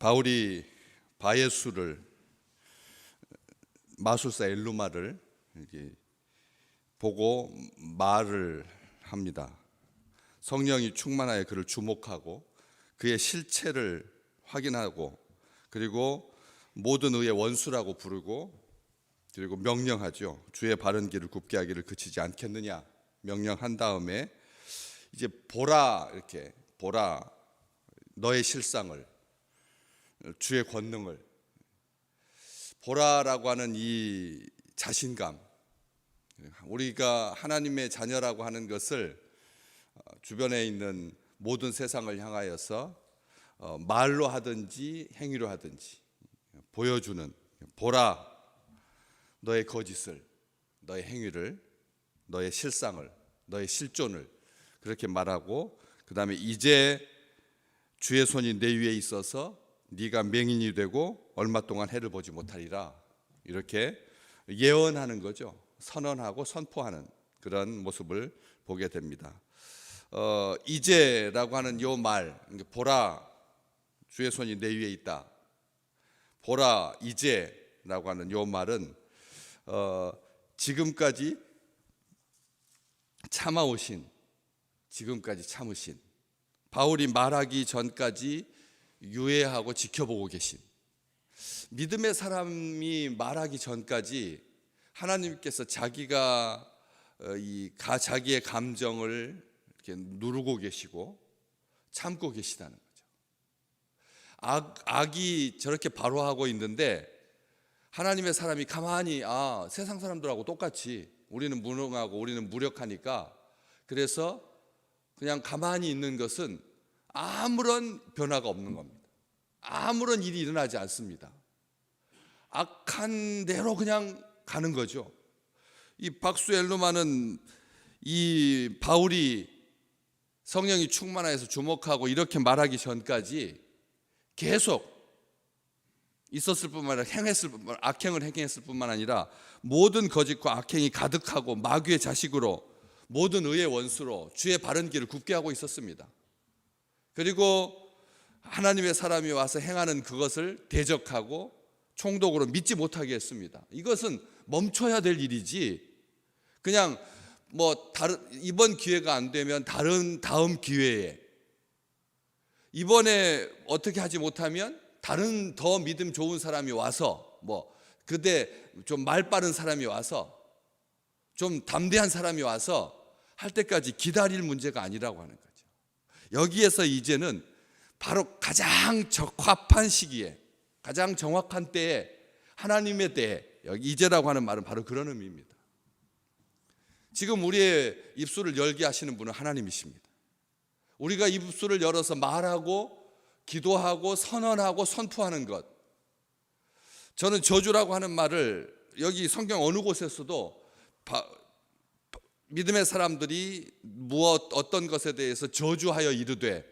바울이 바예수를 마술사 엘루마를 보고 말을 합니다. 성령이 충만하여 그를 주목하고 그의 실체를 확인하고 그리고 모든 의의 원수라고 부르고 그리고 명령하죠. 주의 바른 길을 굽게 하기를 그치지 않겠느냐 명령한 다음에 이제 보라, 이렇게 보라, 너의 실상을, 주의 권능을 보라라고 하는 이 자신감, 우리가 하나님의 자녀라고 하는 것을 주변에 있는 모든 세상을 향하여서 말로 하든지 행위로 하든지 보여주는, 보라 너의 거짓을, 너의 행위를, 너의 실상을, 너의 실존을 그렇게 말하고, 그 다음에 이제 주의 손이 내 위에 있어서 네가 맹인이 되고 얼마 동안 해를 보지 못하리라, 이렇게 예언하는 거죠. 선언하고 선포하는 그런 모습을 보게 됩니다. 이제라고 하는 요 말, 보라 주의 손이 내 위에 있다, 보라 이제라고 하는 요 말은 지금까지 참아오신, 지금까지 참으신, 바울이 말하기 전까지 유예하고 지켜보고 계신, 믿음의 사람이 말하기 전까지 하나님께서 자기가 자기의 감정을 이렇게 누르고 계시고 참고 계시다는 거죠. 악이 저렇게 발화하고 있는데 하나님의 사람이 가만히 세상 사람들하고 똑같이 우리는 무능하고 우리는 무력하니까 그래서 그냥 가만히 있는 것은 아무런 변화가 없는 겁니다. 아무런 일이 일어나지 않습니다. 악한 대로 그냥 가는 거죠. 이 박수 엘루마는 이 바울이 성령이 충만해서 주목하고 이렇게 말하기 전까지 계속 있었을 뿐만 아니라 악행을 행했을 뿐만 아니라 모든 거짓과 악행이 가득하고 마귀의 자식으로 모든 의의 원수로 주의 바른 길을 굽게 하고 있었습니다. 그리고 하나님의 사람이 와서 행하는 그것을 대적하고 총독으로 믿지 못하게 했습니다. 이것은 멈춰야 될 일이지 그냥 이번 기회가 안 되면 다음 기회에, 이번에 어떻게 하지 못하면 다른 더 믿음 좋은 사람이 와서 그때 좀 말 빠른 사람이 와서 좀 담대한 사람이 와서 할 때까지 기다릴 문제가 아니라고 하는 거죠. 여기에서 이제는 바로 가장 적합한 시기에, 가장 정확한 때에, 하나님의 때에, 여기 이제라고 하는 말은 바로 그런 의미입니다. 지금 우리의 입술을 열게 하시는 분은 하나님이십니다. 우리가 입술을 열어서 말하고 기도하고 선언하고 선포하는 것, 저는 저주라고 하는 말을 여기 성경 어느 곳에서도 믿음의 사람들이 어떤 것에 대해서 저주하여 이르되,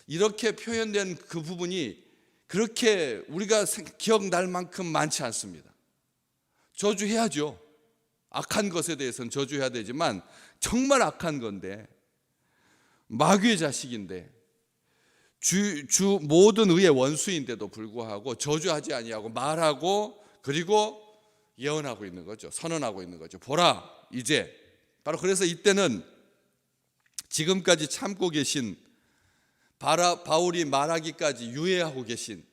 이렇게 표현된 그 부분이 그렇게 우리가 기억날 만큼 많지 않습니다. 저주해야죠. 악한 것에 대해서는 저주해야 되지만 정말 악한 건데, 마귀의 자식인데, 주 모든 의의 원수인데도 불구하고 저주하지 아니하고 말하고 그리고 예언하고 있는 거죠. 선언하고 있는 거죠. 보라 이제, 바로 그래서 이때는 지금까지 참고 계신, 바울이 말하기까지 유예하고 계신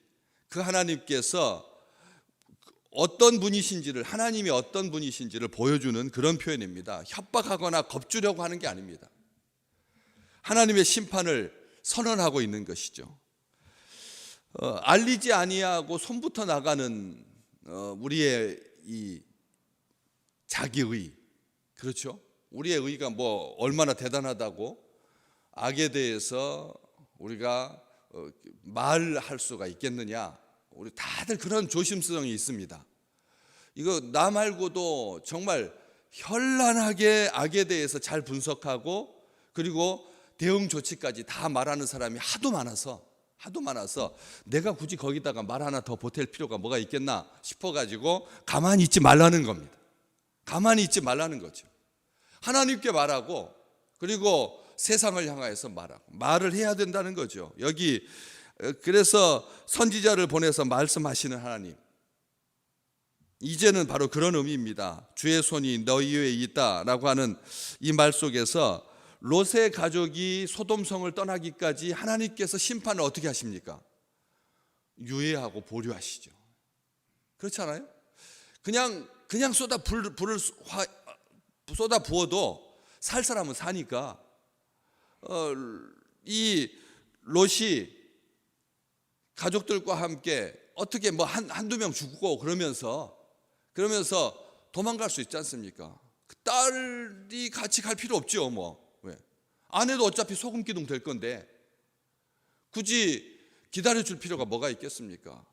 그 하나님께서 어떤 분이신지를, 하나님이 어떤 분이신지를 보여주는 그런 표현입니다. 협박하거나 겁주려고 하는 게 아닙니다. 하나님의 심판을 선언하고 있는 것이죠. 알리지 아니하고 손부터 나가는 우리의 이 자기의, 그렇죠? 우리의 의가 얼마나 대단하다고 악에 대해서 우리가 말할 수가 있겠느냐. 우리 다들 그런 조심성이 있습니다. 이거 나 말고도 정말 현란하게 악에 대해서 잘 분석하고 그리고 대응 조치까지 다 말하는 사람이 하도 많아서 내가 굳이 거기다가 말 하나 더 보탤 필요가 뭐가 있겠나 싶어가지고 가만히 있지 말라는 겁니다. 가만히 있지 말라는 거죠. 하나님께 말하고 그리고 세상을 향하여서 말하고 말을 해야 된다는 거죠. 여기 그래서 선지자를 보내서 말씀하시는 하나님, 이제는 바로 그런 의미입니다. 주의 손이 너희 위에 있다라고 하는 이 말 속에서 롯의 가족이 소돔성을 떠나기까지 하나님께서 심판을 어떻게 하십니까? 유예하고 보류하시죠. 그렇지 않아요? 그냥 불을 쏟아 부어도 살 사람은 사니까 이 롯이 가족들과 함께 어떻게 뭐 한두 명 죽고 그러면서 도망갈 수 있지 않습니까? 그 딸이 같이 갈 필요 없죠. 뭐 왜? 아내도 어차피 소금 기둥 될 건데 굳이 기다려줄 필요가 뭐가 있겠습니까?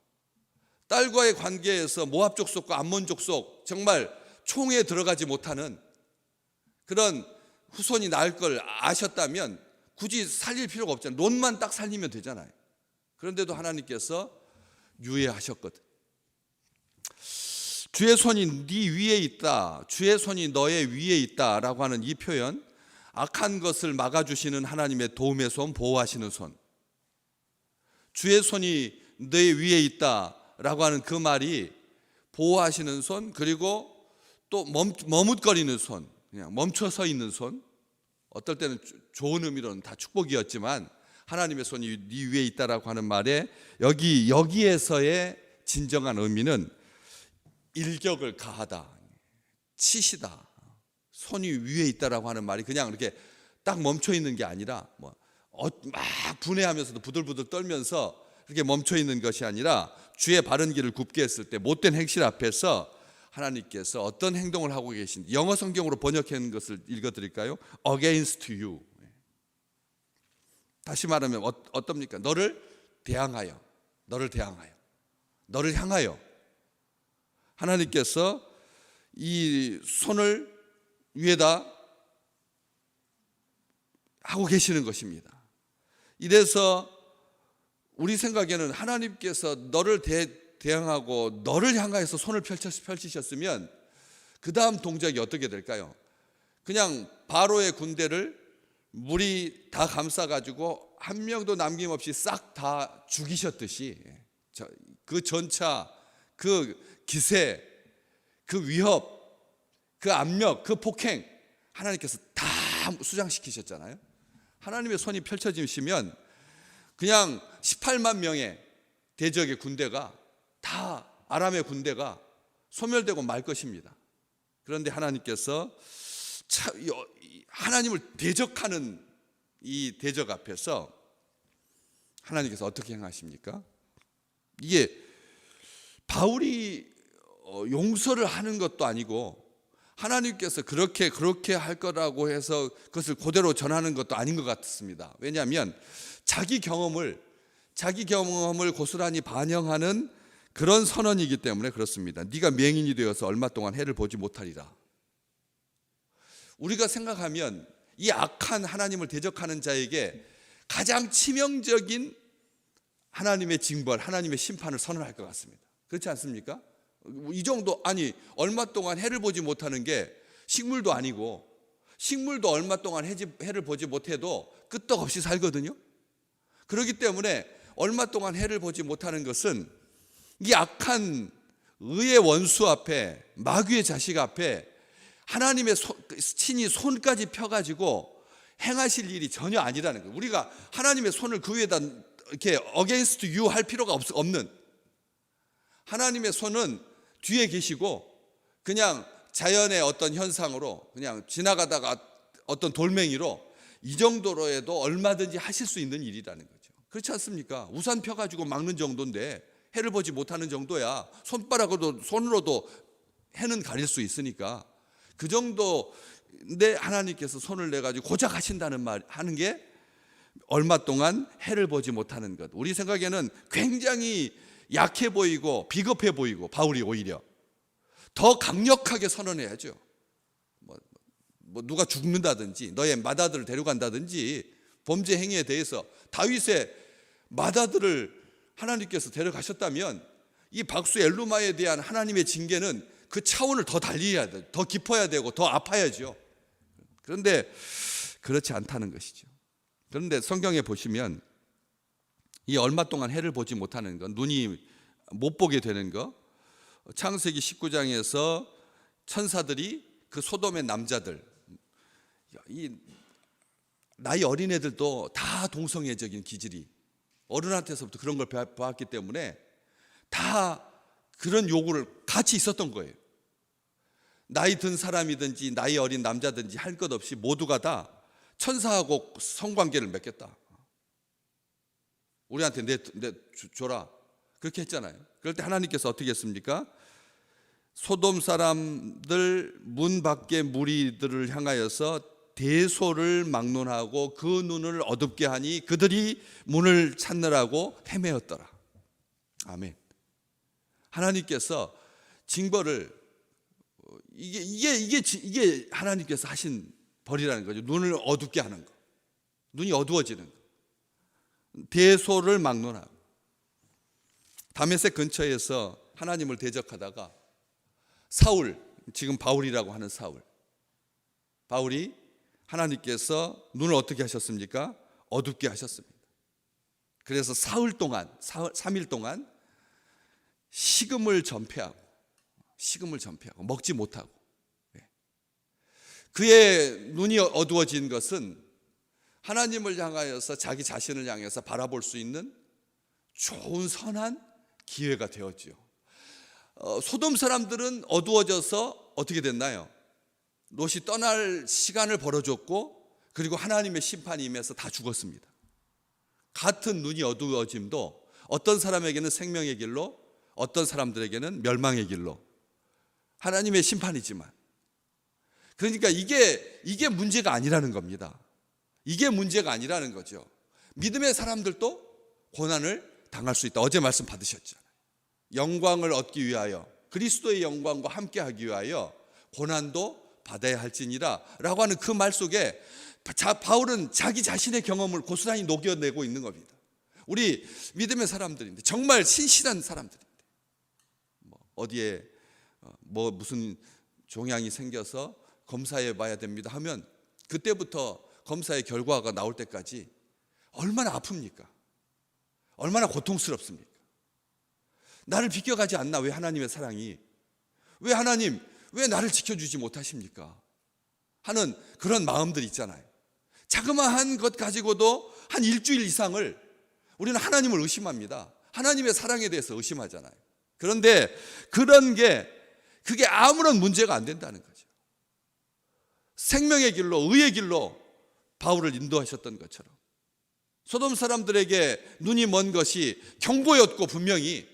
딸과의 관계에서 모압 족속과 암몬 족속, 정말 총에 들어가지 못하는 그런 후손이 나을 걸 아셨다면 굳이 살릴 필요가 없잖아요. 롯만 딱 살리면 되잖아요. 그런데도 하나님께서 유예하셨거든. 주의 손이 네 위에 있다, 주의 손이 너의 위에 있다라고 하는 이 표현, 악한 것을 막아주시는 하나님의 도움의 손, 보호하시는 손, 주의 손이 너 위에 있다라고 하는 그 말이 보호하시는 손, 그리고 또 머뭇거리는 손, 그냥 멈춰서 있는 손, 어떨 때는 좋은 의미로는 다 축복이었지만 하나님의 손이 네 위에 있다라고 하는 말에 여기에서의 진정한 의미는 일격을 가하다, 치시다, 손이 위에 있다라고 하는 말이 그냥 이렇게 딱 멈춰 있는 게 아니라 막 분해하면서도 부들부들 떨면서 이렇게 멈춰 있는 것이 아니라 주의 바른 길을 굽게 했을 때 못된 행실 앞에서 하나님께서 어떤 행동을 하고 계신지, 영어 성경으로 번역한 것을 읽어드릴까요? Against you. 다시 말하면 어떻습니까? 너를 향하여 하나님께서 이 손을 위에다 하고 계시는 것입니다. 이래서 우리 생각에는 하나님께서 너를 대항하고 너를 향하여서 손을 펼치셨으면 그 다음 동작이 어떻게 될까요? 그냥 바로의 군대를 물이 다 감싸가지고 한 명도 남김없이 싹 다 죽이셨듯이 그 전차, 그 기세, 그 위협, 그 압력, 그 폭행 하나님께서 다 수장시키셨잖아요. 하나님의 손이 펼쳐지시면 그냥 18만 명의 대적의 군대가 다 아람의 군대가 소멸되고 말 것입니다. 그런데 하나님께서 하나님을 대적하는 이 대적 앞에서 하나님께서 어떻게 행하십니까? 이게 바울이 용서를 하는 것도 아니고 하나님께서 그렇게 할 거라고 해서 그것을 그대로 전하는 것도 아닌 것 같습니다. 왜냐하면 자기 경험을 고스란히 반영하는 그런 선언이기 때문에 그렇습니다. 네가 맹인이 되어서 얼마 동안 해를 보지 못하리라. 우리가 생각하면 이 악한 하나님을 대적하는 자에게 가장 치명적인 하나님의 징벌, 하나님의 심판을 선언할 것 같습니다. 그렇지 않습니까? 이 정도, 아니 얼마 동안 해를 보지 못하는 게 식물도 아니고, 식물도 얼마 동안 해를 보지 못해도 끄떡없이 살거든요. 그렇기 때문에 얼마 동안 해를 보지 못하는 것은 이 악한 의의 원수 앞에, 마귀의 자식 앞에 하나님의 친히 손까지 펴가지고 행하실 일이 전혀 아니라는 거예요. 우리가 하나님의 손을 그 위에다 이렇게 against you 할 필요가 없는, 하나님의 손은 뒤에 계시고 그냥 자연의 어떤 현상으로 그냥 지나가다가 어떤 돌멩이로 이 정도로 해도 얼마든지 하실 수 있는 일이라는 거죠. 그렇지 않습니까? 우산 펴가지고 막는 정도인데, 해를 보지 못하는 정도야 손으로도 해는 가릴 수 있으니까 그 정도인데 하나님께서 손을 내가지고 고작 하신다는 말 하는 게 얼마 동안 해를 보지 못하는 것. 우리 생각에는 굉장히 약해 보이고 비겁해 보이고, 바울이 오히려 더 강력하게 선언해야죠. 뭐 누가 죽는다든지 너의 맏아들을 데려간다든지 범죄 행위에 대해서 다윗의 맏아들을 하나님께서 데려가셨다면 이 박수 엘루마에 대한 하나님의 징계는 그 차원을 더 달리해야 돼, 더 깊어야 되고 더 아파야죠. 그런데 그렇지 않다는 것이죠. 그런데 성경에 보시면 이 얼마 동안 해를 보지 못하는 것, 눈이 못 보게 되는 것. 창세기 19장에서 천사들이 그 소돔의 남자들, 이 나이 어린 애들도 다 동성애적인 기질이 어른한테서부터 그런 걸 배웠기 때문에 다 그런 요구를 같이 있었던 거예요. 나이 든 사람이든지 나이 어린 남자든지 할 것 없이 모두가 다 천사하고 성관계를 맺겠다. 우리한테 내 줘라. 그렇게 했잖아요. 그럴 때 하나님께서 어떻게 했습니까? 소돔 사람들 문 밖의 무리들을 향하여서 대소를 막론하고 그 눈을 어둡게 하니 그들이 문을 찾느라고 헤매었더라. 아멘. 하나님께서 징벌을 이게 하나님께서 하신 벌이라는 거죠. 눈을 어둡게 하는 거, 눈이 어두워지는 거, 대소를 막론하고. 다메섹 근처에서 하나님을 대적하다가 사울, 지금 바울이라고 하는 바울이 하나님께서 눈을 어떻게 하셨습니까? 어둡게 하셨습니다. 그래서 사흘 동안 3일 동안 식음을 전폐하고 먹지 못하고, 그의 눈이 어두워진 것은 하나님을 향하여서 자기 자신을 향해서 바라볼 수 있는 좋은 선한 기회가 되었지요. 소돔 사람들은 어두워져서 어떻게 됐나요? 롯이 떠날 시간을 벌어줬고, 그리고 하나님의 심판이 임해서 다 죽었습니다. 같은 눈이 어두워짐도 어떤 사람에게는 생명의 길로, 어떤 사람들에게는 멸망의 길로, 하나님의 심판이지만, 그러니까 이게 문제가 아니라는 겁니다. 이게 문제가 아니라는 거죠. 믿음의 사람들도 고난을 당할 수 있다. 어제 말씀 받으셨잖아요. 영광을 얻기 위하여, 그리스도의 영광과 함께하기 위하여 고난도 받아야 할지니라 라고 하는 그 말 속에 바울은 자기 자신의 경험을 고스란히 녹여내고 있는 겁니다. 우리 믿음의 사람들인데, 정말 신실한 사람들인데, 어디에 무슨 종양이 생겨서 검사해 봐야 됩니다 하면 그때부터 검사의 결과가 나올 때까지 얼마나 아픕니까? 얼마나 고통스럽습니까? 나를 비껴가지 않나? 왜 하나님의 사랑이? 왜 하나님, 왜 나를 지켜주지 못하십니까? 하는 그런 마음들 있잖아요. 자그마한 것 가지고도 한 일주일 이상을 우리는 하나님을 의심합니다. 하나님의 사랑에 대해서 의심하잖아요. 그런데 그게 아무런 문제가 안 된다는 거죠. 생명의 길로, 의의 길로 바울을 인도하셨던 것처럼 소돔 사람들에게 눈이 먼 것이 경고였고, 분명히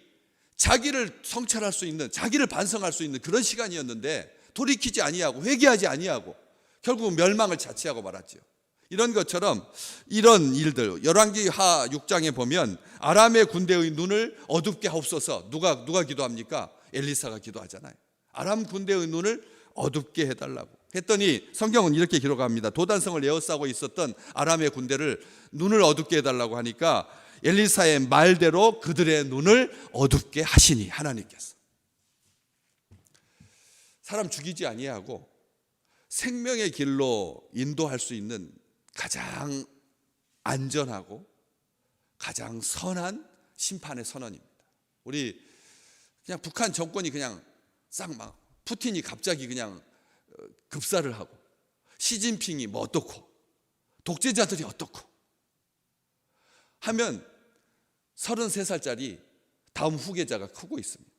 자기를 성찰할 수 있는, 자기를 반성할 수 있는 그런 시간이었는데 돌이키지 아니하고 회개하지 아니하고 결국 멸망을 자취하고 말았죠. 이런 것처럼 이런 일들, 열왕기하 6장에 보면 아람의 군대의 눈을 어둡게 하옵소서. 누가 기도합니까? 엘리사가 기도하잖아요. 아람 군대의 눈을 어둡게 해달라고 했더니 성경은 이렇게 기록합니다. 도단성을 에워싸고 있었던 아람의 군대를 눈을 어둡게 해달라고 하니까 엘리사의 말대로 그들의 눈을 어둡게 하시니, 하나님께서 사람 죽이지 아니하고 생명의 길로 인도할 수 있는 가장 안전하고 가장 선한 심판의 선언입니다. 우리 그냥 북한 정권이 그냥 푸틴이 갑자기 그냥 급사를 하고, 시진핑이 뭐 어떻고, 독재자들이 어떻고 하면 33살짜리 다음 후계자가 크고 있습니다.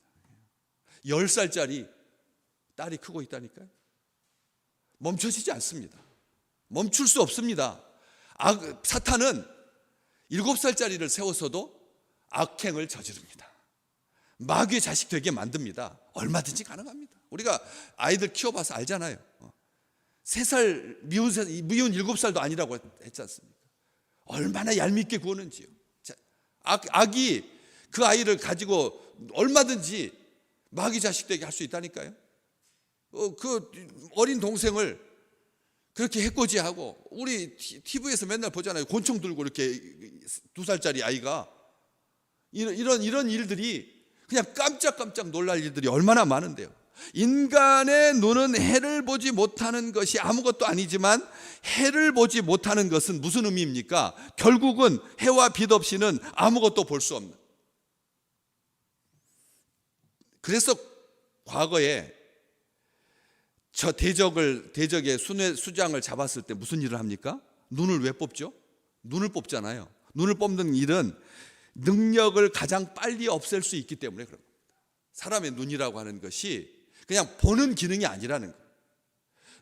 10살짜리 딸이 크고 있다니까요. 멈춰지지 않습니다. 멈출 수 없습니다. 사탄은 7살짜리를 세워서도 악행을 저지릅니다. 마귀의 자식 되게 만듭니다. 얼마든지 가능합니다. 우리가 아이들 키워봐서 알잖아요. 3살 미운 7살도 아니라고 했지 않습니까? 얼마나 얄밉게 구우는지요. 악이 그 아이를 가지고 얼마든지 마귀 자식 되게 할 수 있다니까요. 그 어린 동생을 그렇게 해코지하고, 우리 TV에서 맨날 보잖아요. 권총 들고 이렇게 2살짜리 아이가, 이런 일들이 그냥 깜짝깜짝 놀랄 일들이 얼마나 많은데요. 인간의 눈은 해를 보지 못하는 것이 아무것도 아니지만 해를 보지 못하는 것은 무슨 의미입니까? 결국은 해와 빛 없이는 아무것도 볼 수 없는. 그래서 과거에 저 대적의 수장을 잡았을 때 무슨 일을 합니까? 눈을 왜 뽑죠? 눈을 뽑잖아요. 눈을 뽑는 일은 능력을 가장 빨리 없앨 수 있기 때문에 그런 겁니다. 사람의 눈이라고 하는 것이 그냥 보는 기능이 아니라는 거예요.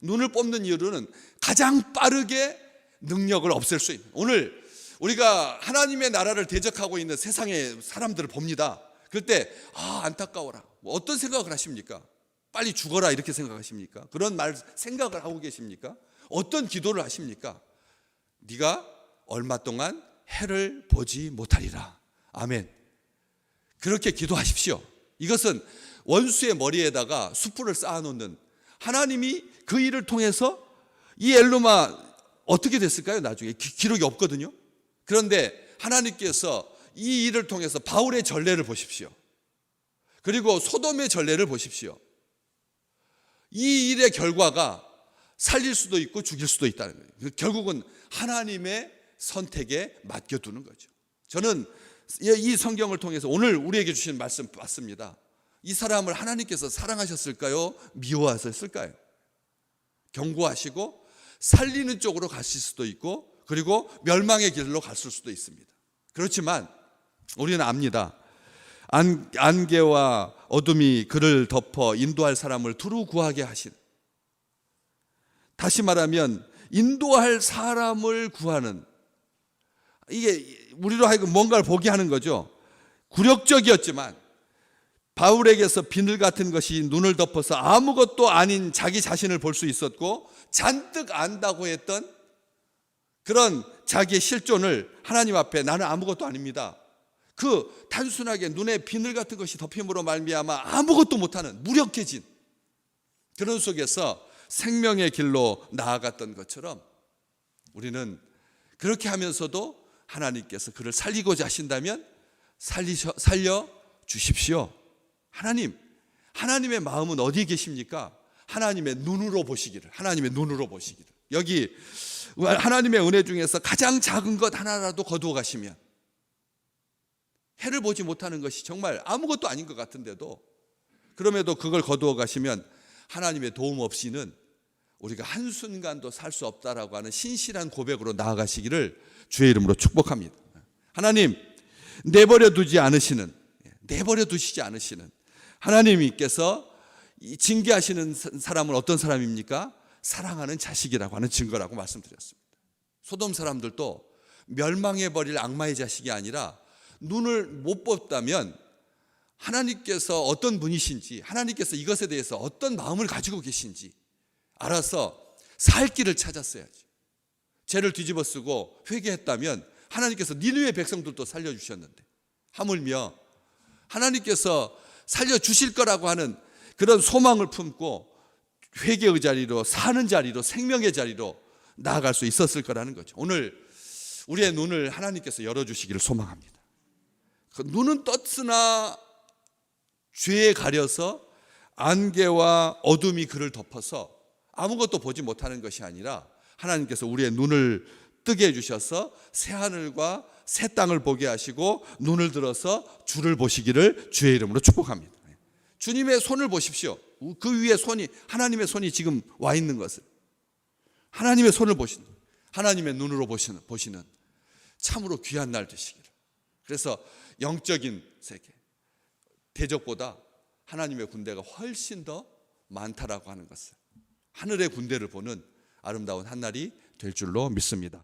눈을 뽑는 이유는 가장 빠르게 능력을 없앨 수 있는. 오늘 우리가 하나님의 나라를 대적하고 있는 세상의 사람들을 봅니다. 그럴 때 안타까워라. 어떤 생각을 하십니까? 빨리 죽어라 이렇게 생각하십니까? 그런 생각을 하고 계십니까? 어떤 기도를 하십니까? 네가 얼마 동안 해를 보지 못하리라. 아멘. 그렇게 기도하십시오. 이것은 원수의 머리에다가 숯불을 쌓아놓는, 하나님이 그 일을 통해서 이 엘루마 어떻게 됐을까요? 나중에 기록이 없거든요. 그런데 하나님께서 이 일을 통해서 바울의 전례를 보십시오. 그리고 소돔의 전례를 보십시오. 이 일의 결과가 살릴 수도 있고 죽일 수도 있다는 거예요. 결국은 하나님의 선택에 맡겨두는 거죠. 저는 이 성경을 통해서 오늘 우리에게 주신 말씀 맞습니다. 이 사람을 하나님께서 사랑하셨을까요? 미워하셨을까요? 경고하시고 살리는 쪽으로 가실 수도 있고, 그리고 멸망의 길로 갔을 수도 있습니다. 그렇지만 우리는 압니다. 안개와 어둠이 그를 덮어 인도할 사람을 두루 구하게 하신, 다시 말하면 인도할 사람을 구하는, 이게 우리로 하여금 뭔가를 보게 하는 거죠. 굴욕적이었지만 바울에게서 비늘 같은 것이 눈을 덮어서 아무것도 아닌 자기 자신을 볼 수 있었고, 잔뜩 안다고 했던 그런 자기의 실존을 하나님 앞에 나는 아무것도 아닙니다. 그 단순하게 눈에 비늘 같은 것이 덮임으로 말미암아 아무것도 못하는 무력해진 그런 속에서 생명의 길로 나아갔던 것처럼 우리는 그렇게 하면서도 하나님께서 그를 살리고자 하신다면 살려 주십시오. 하나님의 마음은 어디에 계십니까? 하나님의 눈으로 보시기를, 하나님의 눈으로 보시기를. 여기 하나님의 은혜 중에서 가장 작은 것 하나라도 거두어 가시면, 해를 보지 못하는 것이 정말 아무것도 아닌 것 같은데도 그럼에도 그걸 거두어 가시면 하나님의 도움 없이는 우리가 한순간도 살 수 없다라고 하는 신실한 고백으로 나아가시기를 주의 이름으로 축복합니다. 하나님, 내버려 두시지 않으시는 하나님께서 징계하시는 사람은 어떤 사람입니까? 사랑하는 자식이라고 하는 증거라고 말씀드렸습니다. 소돔 사람들도 멸망해버릴 악마의 자식이 아니라 눈을 못 뽑다면 하나님께서 어떤 분이신지, 하나님께서 이것에 대해서 어떤 마음을 가지고 계신지 알아서 살 길을 찾았어야지. 죄를 뒤집어 쓰고 회개했다면 하나님께서 니느웨 백성들도 살려주셨는데, 하물며 하나님께서 살려주실 거라고 하는 그런 소망을 품고 회개의 자리로, 사는 자리로, 생명의 자리로 나아갈 수 있었을 거라는 거죠. 오늘 우리의 눈을 하나님께서 열어주시기를 소망합니다. 그 눈은 떴으나 죄에 가려서 안개와 어둠이 그를 덮어서 아무것도 보지 못하는 것이 아니라 하나님께서 우리의 눈을 뜨게 해주셔서 새하늘과 새 땅을 보게 하시고 눈을 들어서 주를 보시기를 주의 이름으로 축복합니다. 주님의 손을 보십시오. 그 위에 하나님의 손이 지금 와 있는 것을, 하나님의 손을 보시는, 하나님의 눈으로 보시는 참으로 귀한 날 되시기를. 그래서 영적인 세계, 대적보다 하나님의 군대가 훨씬 더 많다라고 하는 것을, 하늘의 군대를 보는 아름다운 한날이 될 줄로 믿습니다.